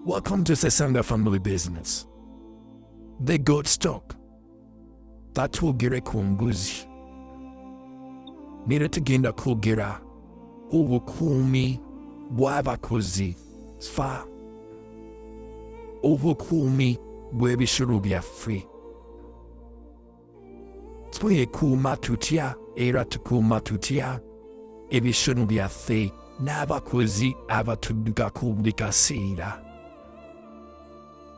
Welcome to Sesanga Family Business. The goat stock. Tatugire kumbuzi. Niretagenda kugira. Ubukumi bw'abakozi. Sfa. Ubukumi bw'ebisoro byaffe. Twekuuma tutya era tukuuma tutya ebisoro byaffe n'abakozi abatudduka buli kaseera.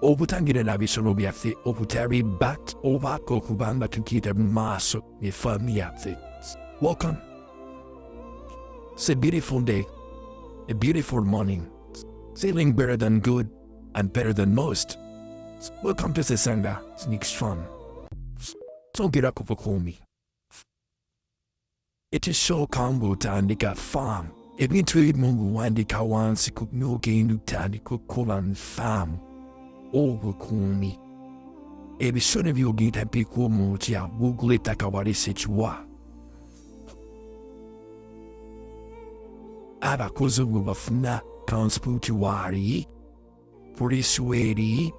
Obutangira n'ebisoro byaffe obutali bat obaako okubanga tukiita mu maaso effaami yaffe. Welcome. It's a beautiful day, a beautiful morning, feeling better than good and better than most. Welcome to Sesanga, it's next fun. So get up for me. It is so combo tandika farm. Eventually mungu wandika wansi kunoge inutandiko kolan farm. Overkumi. Ebisone vyogita piku moja google takawari sechwa. Abakozi bafuna transportuari. Porisueri.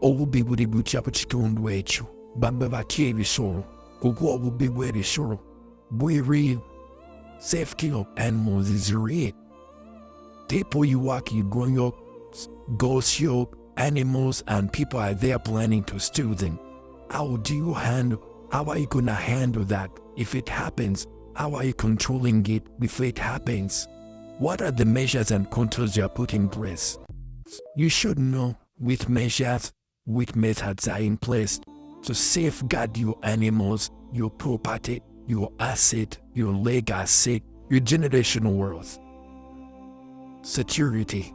Obubiburi buchapo chikundu echo. Bamba batie ebisoro. Kuko obubibu ebisoro. Bwiri. Safety of animals is real. People you walk, you grow your ghost your animals and people are there planning to steal them. How are you gonna handle that if it happens? How are you controlling it if it happens? What are the measures and controls you are putting in place? You should know which measures, which methods are in place to safeguard your animals, your property, your asset, your legacy, your generational wealth. Security.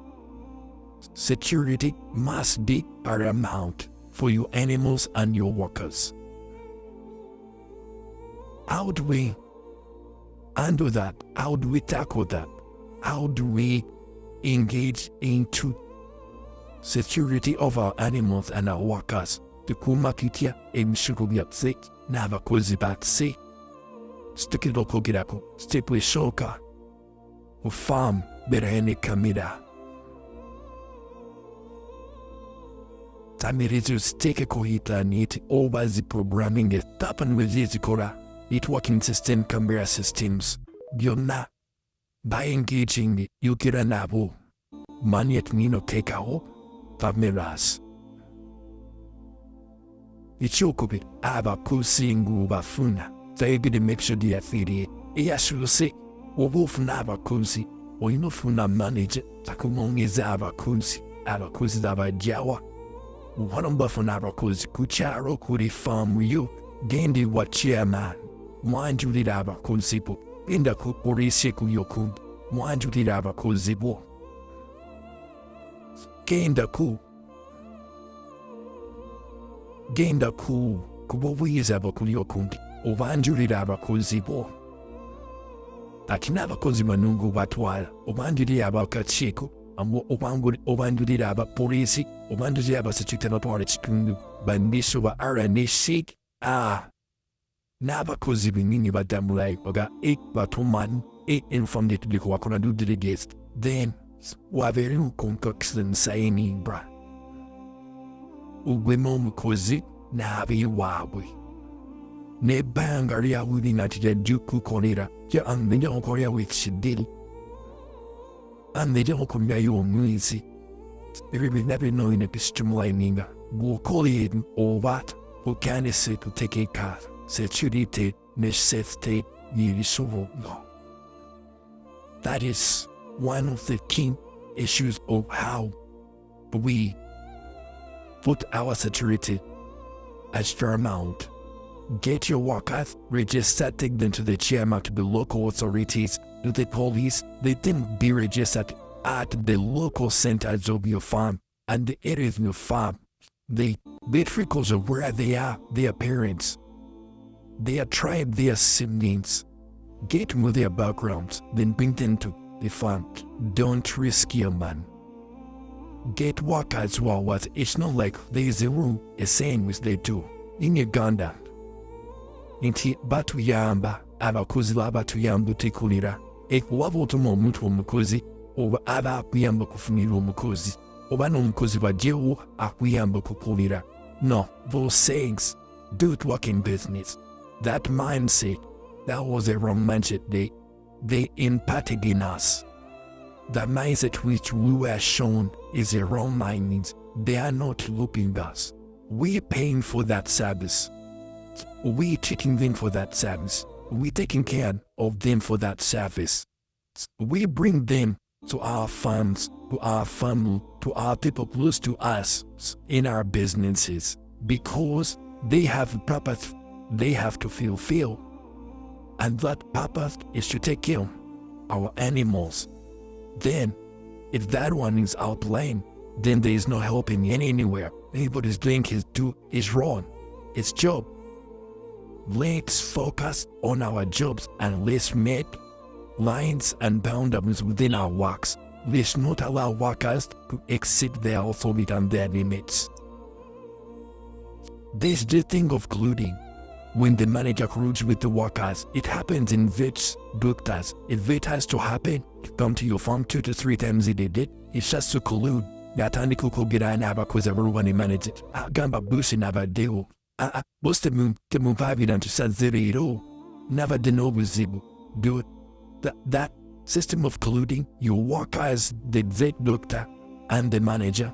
Security must be paramount for your animals and your workers. How do we handle that? How do we tackle that? How do we engage into security of our animals and our workers? Tukumakitia emshukubyatse n'abakozi batse. Stukiroko girako steple shoka. Ufam berene kamida. Tamirizu steke kohita niti obazi programming etapan wizizi kora. Networking system camera systems. Gyonna. By engaging yukira nabo. Manyet nino tekao. Tamiras. Ichokubit aba kusingu bafuna. Taigi de mixture di athiri. Iyashuse. Wobufuna abakuzi. Oyinofuna manager. Takumongiza abakuzi. Abakuzi dabajawa. Wanambafuna abakuzi kucharo kuri farm you. Gendi wa chairman. Mwanjuli abakuzi po. Inda kuporisi kuyokun. Mwanjuli abakuzi po. Genda ku. Genda ku. Kubowiza abakuyokundi. Obanjuli abakuzi po. Takina abakozi manungu batwala. Obanjuli abakachiko. Obanjuli abapolisi. Obanjuli abasachitana chikundu. Bandisho ba RNC. N'abakozi binini badamulai oga batuman informed bliko wakona do the guest. Then waveri concoction saying bra. Ugwemo mukozi nabi wawe. Ne bangari ya wudi na tija juku konira. Ja andeja okoria wikshidili. Andeja okoria yu omwisi. Every never knowing a pistumlai ninga. Wukoli eden or what? Who can say to take a car? Security, necessity, yirisoro. That is one of the key issues of how we put our security as paramount. Get your workers registered, take them to the chairman, to the local authorities, to the police. They then be registered at the local centers of your farm and the areas of your farm. The records of where they are, their parents, their tribe, their siblings. Get with their backgrounds, then bring them to the farm. Don't risk your man. Get workers who are what? It's not like there is a rule, a saying which they do. In Uganda, inti batu yamba, abakozi b'abatu yamba tekulira, ekuwaba otumo omuntu omukozi, oba aba akuyamba kufunira omukozi. Obano mkozi wa jeu akuyamba kukulira. No, those sayings, do it work in business. That mindset, that was a wrong mindset they impacted in us. The mindset which we were shown is a wrong mindset. They are not looking us. We're paying for that service. We're treating them for that service. We're taking care of them for that service. We bring them to our farms, to our family, to our people close to us in our businesses, because they have a purpose they have to fulfill. And that purpose is to take care of our animals. Then, if that one is outlying, then there is no helping anywhere. Anybody's doing is wrong. It's job. Let's focus on our jobs and let's make lines and boundaries within our works. Let's not allow workers to exceed their authority and their limits. There's the thing of colluding. When the manager colludes with the workers, it happens in vets, doctors. If it has to happen, come to your farm 2 to 3 times a day, it's just to collude. Yatandi kukugira n'abakozi abalwanyi manage it. Agamba busi n'abaddewo. Bose temuvaabira nti sazzereero. N'abadde n'obuzibu. Do it. That system of colluding, your workers, the vet doctor, and the manager,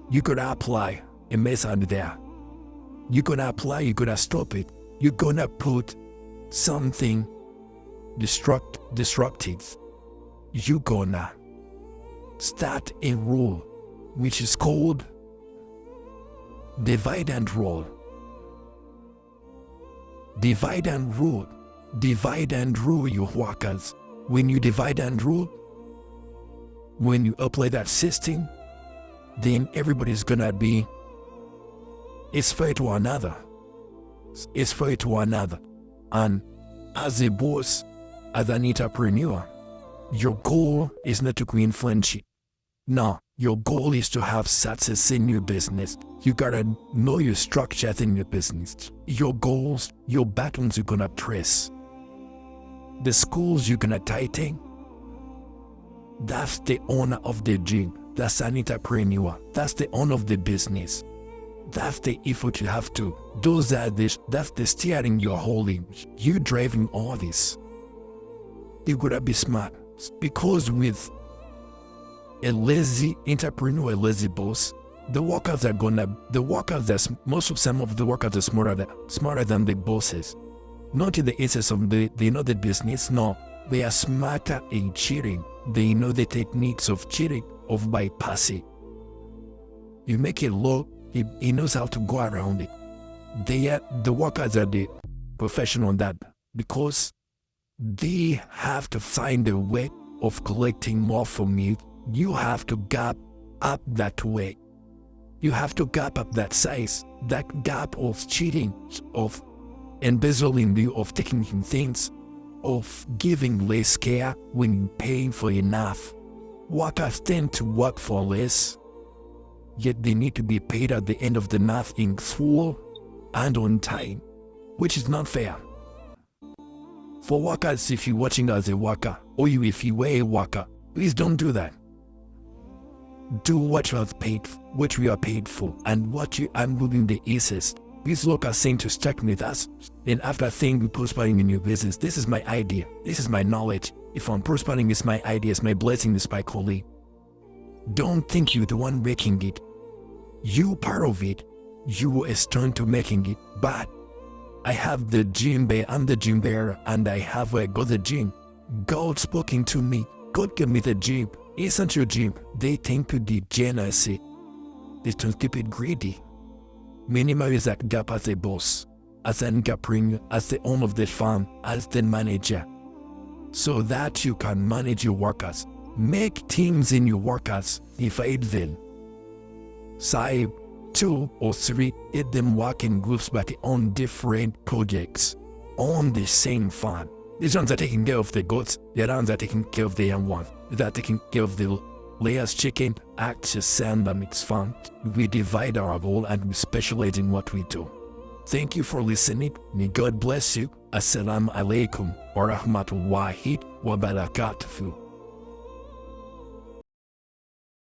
you could apply a method there. You're gonna apply, you're gonna stop it. You're gonna put something destructive. You're gonna start a rule which is called divide and rule. Divide and rule. Divide and rule your workers. When you divide and rule, when you apply that system, then everybody's gonna be it's fair to another. It's fair to another. And as a boss, as an entrepreneur, your goal is not to create friendship. No, your goal is to have success in your business. You gotta know your structures in your business. Your goals, your buttons you're gonna press. The schools you're gonna tighten. That's the owner of the gym. That's an entrepreneur. That's the owner of the business. That's the effort you have to. That's the steering you're holding. You driving all this. You gotta be smart. Because with a lazy entrepreneur, a lazy boss, some of the workers are smarter than the bosses. Not in the essence of they know the business, no. They are smarter in cheating. They know the techniques of cheating, of bypassing. You make it low, he knows how to go around it. The workers are the professional on that because they have to find a way of collecting more from you. You have to gap up that way. You have to gap up that size, that gap of cheating, of embezzling you, of taking things, of giving less care when you pay for enough. Workers tend to work for less, yet they need to be paid at the end of the month in full and on time, which is not fair. For workers, if you're watching as a worker, or if you were a worker, please don't do that. Do what you are paid for, and what you are moving the easiest. Please look at saying to stick with us, and after saying you're prospering in your business, this is my idea, this is my knowledge. If I'm prospering, it's my idea, it's my blessing, it's my calling. Don't think you're the one making it. You part of it. You is turned to making it. But I have the gym bear, I'm the gym bearer, and I have where I got the gym. God spoken to me. God gave me the gym. Isn't your gym? They tend to be generous. They don't keep it greedy. Minimize that gap as a boss, as an entrepreneur, as the owner of the farm, as the manager, so that you can manage your workers. Make teams in your workers, divide them. Say 2 or 3, let them work in groups but on different projects, on the same farm. These ones are taking care of the goats, the other ones are taking care of the young ones. They're taking care of the layers chicken, acts, sand, and it's fun. We divide our role and we specialize in what we do. Thank you for listening. May God bless you. Assalamu alaikum wa rahmatullahi wa barakatuhu.